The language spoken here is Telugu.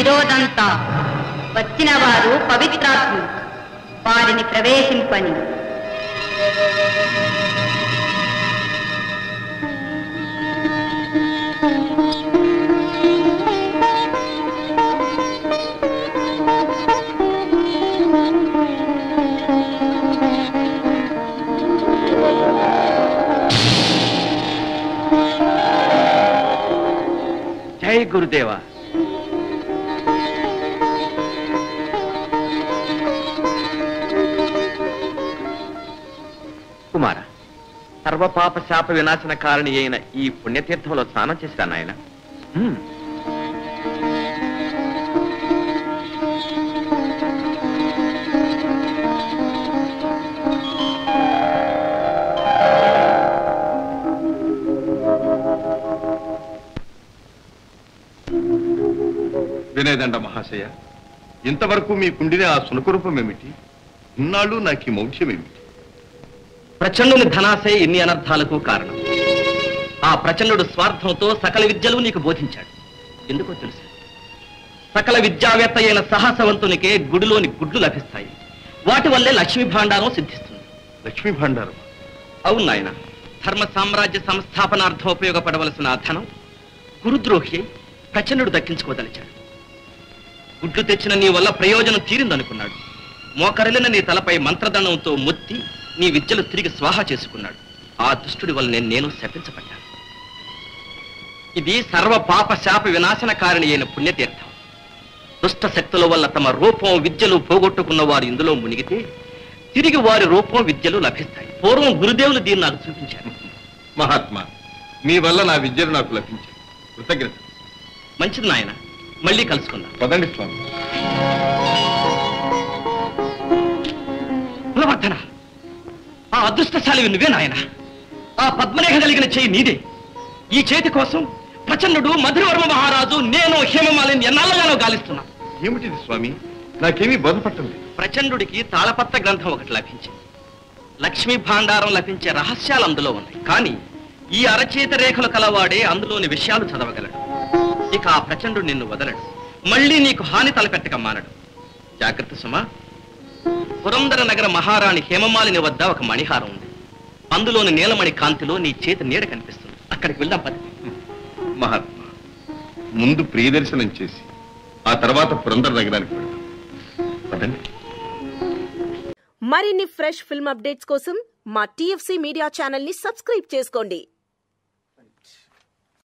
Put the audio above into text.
ఈరోజంతా వచ్చిన వారు పవిత్రాత్ములు, వారిని ప్రవేశింపని. జై గురుదేవా. కుమార, సర్వపాప శాప వినాశన కారణి అయిన ఈ పుణ్యతీర్థంలో స్నానం చేసిరా నాయన. వినయదండ మహాశయ, ఇంతవరకు మీకుండిన ఆ సునకరూపమేమిటి? ఇన్నాళ్ళు నాకు ఈ మౌఢ్యమేమిటి? ప్రచండుని ధనాశయ ఇన్ని అనర్థాలకు కారణం. ఆ ప్రచండుడు స్వార్థంతో సకల విద్యలు నీకు బోధించాడు. ఎందుకో తెలుసు, సకల విద్యావేత్త అయిన సాహసవంతునికే గుడిలోని గుడ్లు లభిస్తాయి. వాటి వల్లే లక్ష్మీ భాండారం సిద్ధిస్తుంది. లక్ష్మీ భాండారం? అవును నాయన. ధర్మ సామ్రాజ్య సంస్థాపనార్థం ఉపయోగపడవలసిన ఆ ధనం గురుద్రోహి ప్రచండుడు దక్కించుకోదలిచాడు. గుడ్లు తెచ్చిన నీ వల్ల ప్రయోజనం తీరిందనుకున్నాడు. మోకరిలిన నీ తలపై మంత్రదండంతో మొత్తి నీ విద్యలు తిరిగి స్వాహా చేసుకున్నాడు. ఆ దుష్టుడి వల్ల నేను శపించబడ్డాను. ఇది సర్వ పాప శాప వినాశన కారణి అయిన పుణ్యతీర్థం. దుష్ట శక్తుల వల్ల తమ రూపం విద్యలు పోగొట్టుకున్న వారు ఇందులో మునిగితే తిరిగి వారి రూపం విద్యలు లభిస్తాయి. పూర్వం గురుదేవులు దీన్ని నాకు చూపించారు. మహాత్మా, మీ వల్ల నా విద్యలు నాకు లభించాయి. కృతజ్ఞత. మంచిది నాయన, మళ్ళీ కలుసుకుందాం. పదండి స్వామి. కులవర్ధన, ఆ అదృష్టశాలి నువ్వే నాయన. ఆ పద్మరేఖ కలిగిన చేయి నీదే. ఈ చేతి కోసం ప్రచండుడు, మధురవర్మ మహారాజు, నేను హేమమాలిని ఎన్నాళ్ళగానో గాలిస్తున్నా. ఏమిటిది స్వామి? నాకేమీ బోధపట్టండి. ప్రచండుడికి తాళపత్ర గ్రంథం ఒకటి లభించింది. లక్ష్మీ భాండారం లభించే రహస్యాలు అందులో ఉన్నాయి. కానీ ఈ అరచేత రేఖలు కలవాడే అందులోని విషయాలు చదవగలడు. ఇక ఆ ప్రచండు నిన్ను వదలడు. మళ్ళీ నీకు హాని తలపెట్టక మానడు. జాగ్రత్త సుమా. పురందర నగర మహారాణి హేమమాలిని వద్ద ఒక మణిహారం ఉంది. అందులోని నీలమణి కాంతిలో నీ చేతి నీడ కనిపిస్తుంది. అక్కడికి వెళ్దాం పద. మహాత్మా, ముందు ప్రియదర్శనం చేసి ఆ తర్వాత పురందర నగరానికి వెళ్దాం. పదండి. మరిన్ని ఫ్రెష్ ఫిల్మ్ అప్డేట్స్ కోసం మా TFC మీడియా ఛానల్ ని సబ్స్క్రైబ్ చేసుకోండి.